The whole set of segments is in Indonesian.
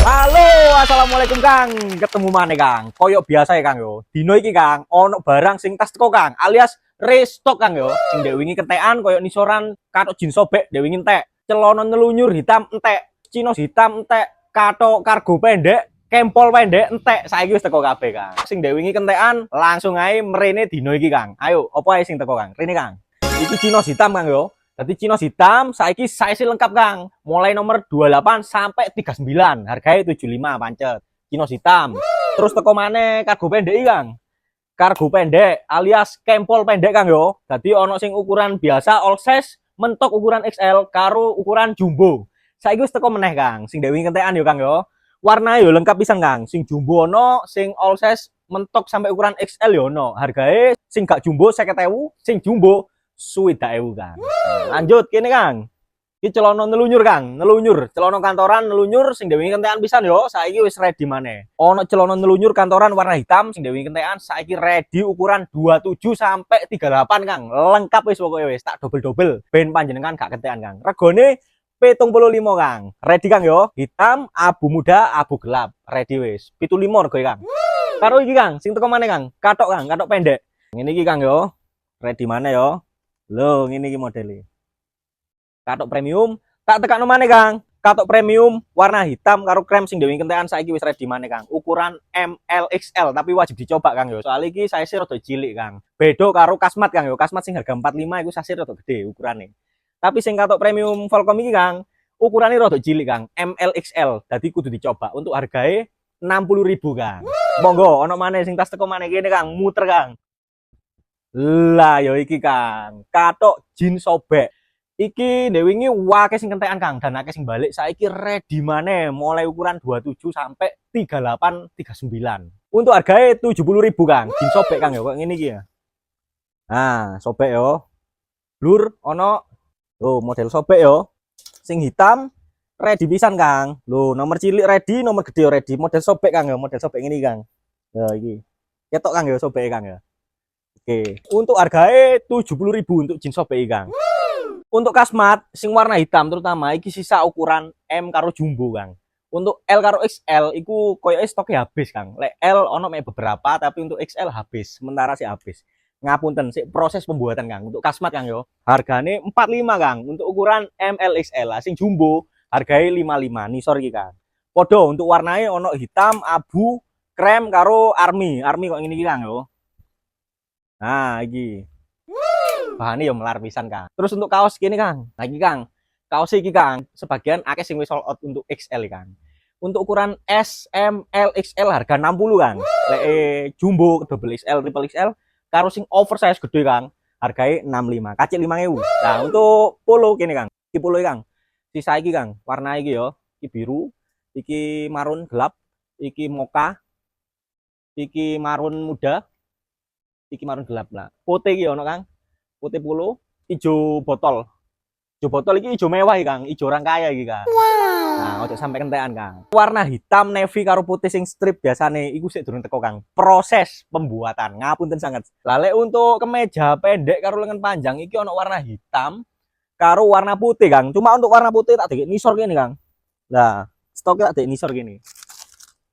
Halo, assalamualaikum Kang. Ketemu mana Kang? Koyok biasa ya Kang yo. Dino iki Kang, ono barang sing tas teko Kang, alias restock Kang yo. Sing dek wingi kentekan koyok nisoran katok jin sobek dek wingi entek. Celana nelunyur hitam entek, chinos hitam entek, katok kargo pendek, kempol pendek entek. Saiki wis teko kabeh Kang. Sing dek wingi kentekan langsung ae mrene dino iki Kang. Ayo, opo ae sing teko Kang? Rene Kang. Iki chinos hitam Kang yo. Jadi chinos hitam saiki size lengkap Kang. Mulai nomor 28 sampai 39. Harganya 75 pancet. Chinos hitam. Terus teko maneh kargo pendek Kang. Kargo pendek alias kempol pendek Kang yo. Jadi ono sing ukuran biasa all size, mentok ukuran XL karo ukuran jumbo. Saiki wis teko meneh Kang. Sing dewi kentekan yo Kang yo. Warna yo lengkap pisan Kang. Sing jumbo ono, sing all size mentok sampai ukuran XL yo ono. Harganya sing gak jumbo 50.000, sing jumbo 60.000 Kang. Lanjut kene Kang. Iki celana nelunyur Kang, nelunyur. Celana kantoran nelunyur sing dewe kentekan pisan yo, saiki wis ready maneh. Ono celana nelunyur kantoran warna hitam sing dewe kentekan saiki ready ukuran 27 sampai 38 Kang. Lengkap wis pokoke wis, tak double-double ben panjenengan gak kentekan Kang. Regane 75 Kang. Ready Kang yo. Hitam, abu muda, abu gelap. Ready wis. 75 regoe Kang. Karo iki Kang, sing teko maneh Kang. Katok Kang, katok pendek. Ngene iki Kang yo. Ready maneh yo. Loh, ngene iki modele. Katok premium, tak tekakno maneh Kang. Katok premium warna hitam karo krem sing dewe kentekan saiki wis ready maneh Kang. Ukuran MLXL tapi wajib dicoba Kang yo. Soal iki size rada cilik Kang. Beda karo kasmat Kang yo. Kasmat sing harga 45 iku size rada gede ukurane. Tapi sing katok premium Volcom iki Kang, ukurane rada cilik Kang. MLXL. Dadi kudu dicoba. Untuk harganya 60.000 Kang. Monggo ono maneh sing tas teko maneh kene Kang, muter Kang. Lah yo iki Kang, katok jin sobek. Iki ndewingi wake sing kentekan Kang dan akeh sing balik saiki ready maneh mulai ukuran 27 sampai 38 39. Untuk harganya 70.000 Kang. Jin sobek Kang yo kok ngene iki ya. Nah, sobek yo. Blur ono. Loh, model sobek yo. Sing hitam ready pisan Kang. Loh, nomor cilik ready, nomor gede ready. Model sobek Kang yo, model sobek ngene Kang. Nah, iki. Ketok Kang yo sobek Kang ya. Oke, untuk harganya 70.000 untuk jeans sobek Kang. Untuk kasmat sing warna hitam terutama iki sisa ukuran M karo jumbo Kang. Untuk L karo XL iku koyoke stoknya habis Kang. Lek L ono mek beberapa tapi untuk XL habis, sementara sih habis. Ngapunten sik proses pembuatan Kang. Untuk kasmat Kang yo. Hargane 45 Kang untuk ukuran ML XL. Sing jumbo harganya 55 nisor iki Kang. Podo untuk warnanya ono hitam, abu, krem karo army. Army kok ngene iki Kang yo. Nah, iki. Bahannya ya melar pisan Kang. Terus untuk kaos gini Kang. Lagi Kang. Kaos iki Kang, sebagian akeh sing wis sold out untuk XL Kang. Untuk ukuran S, M, L, XL harga 60 Kang. Lek jumbo, double XL, triple XL karo sing oversize gede Kang, harganya 65. Kacik 5.000. Nah, untuk polo gini Kang. Iki polo Kang. Sisa iki Kang, warna iki yo. Iki biru, iki marun gelap, iki mocha, iki marun muda, iki marun gelap lah. Putih iki ono Kang. Putih polo, hijau botol. Hijau botol iki hijau mewah Kang, hijau orang kaya iki Kang. Wow. Nah, ojo sampai kentekan Kang. Warna hitam navy karo putih sing strip biasane iku sik durung teko Kang. Proses pembuatan ngapunten sangat. Lale untuk kemeja pendek karo lengan panjang iki ono warna hitam karo warna putih Kang. Cuma untuk warna putih tak dikit nisor gini Kang. Nah, stoknya tak dikit nisor gini.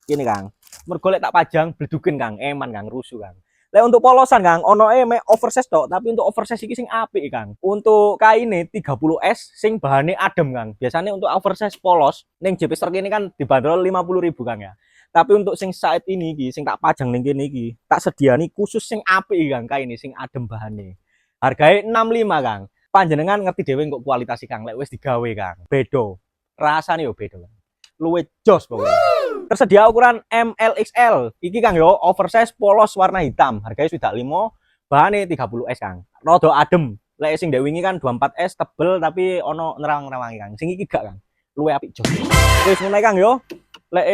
Gini Kang. Mergo lek tak pajang bleduken Kang, eman Kang, rusuh Kang. Lek untuk polosan Kang, ono mek oversize tok, tapi untuk oversize iki sing apik Kang. Untuk kaine 30S sing bahane adem Kang. Biasanya untuk oversize polos ning JP Store kene kan dibanderol 50.000 Kang ya. Tapi untuk sing saat ini iki sing tak pajang ning kene iki, tak sediani khusus sing apik Kang, kaine sing adem bahane. Harganya 65 Kang. Panjenengan ngerti dhewe kok kualitas Kang, lek wis digawe Kang. Bedo. Rasane yo bedo. Luwih jos pokoknya. Tersedia ukuran MLXL. Iki Kang yo, oversize polos warna hitam. Harganya sudah 5, bahannya 30S Kang. Rodo adem. Lek sing dek wingi kan 24S tebel tapi ono nerang-nerangi Kang. Sing iki gak Kang. Luwih apik jos. Wis ngono Kang yo. Lek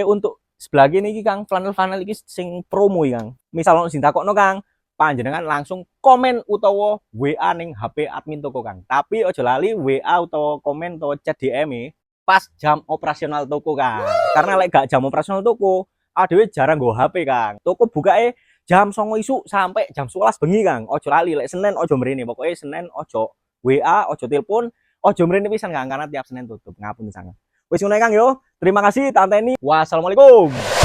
untuk sebelah kene iki Kang, flanel-flanel iki sing promo Kang. Misal ono sing takokno Kang, panjenengan langsung komen utawa WA ning HP admin toko Kang. Tapi ojo lali WA utawa komen utawa chat DM pas jam operasional toko Kang. Karena lek gak jam operasional toko, adewe jarang nggo HP Kang. Toko bukae jam 09.00 isuk sampai jam 11 bengi Kang. Ojo lali lek Senin ojo mrene. Pokoknya Senin ojo WA, ojo telepon, ojo mrene pisan Kang karena tiap Senin tutup. Ngapun sangat. Wis ngono ae, Kang yo. Terima kasih, tanteni. Wassalamualaikum.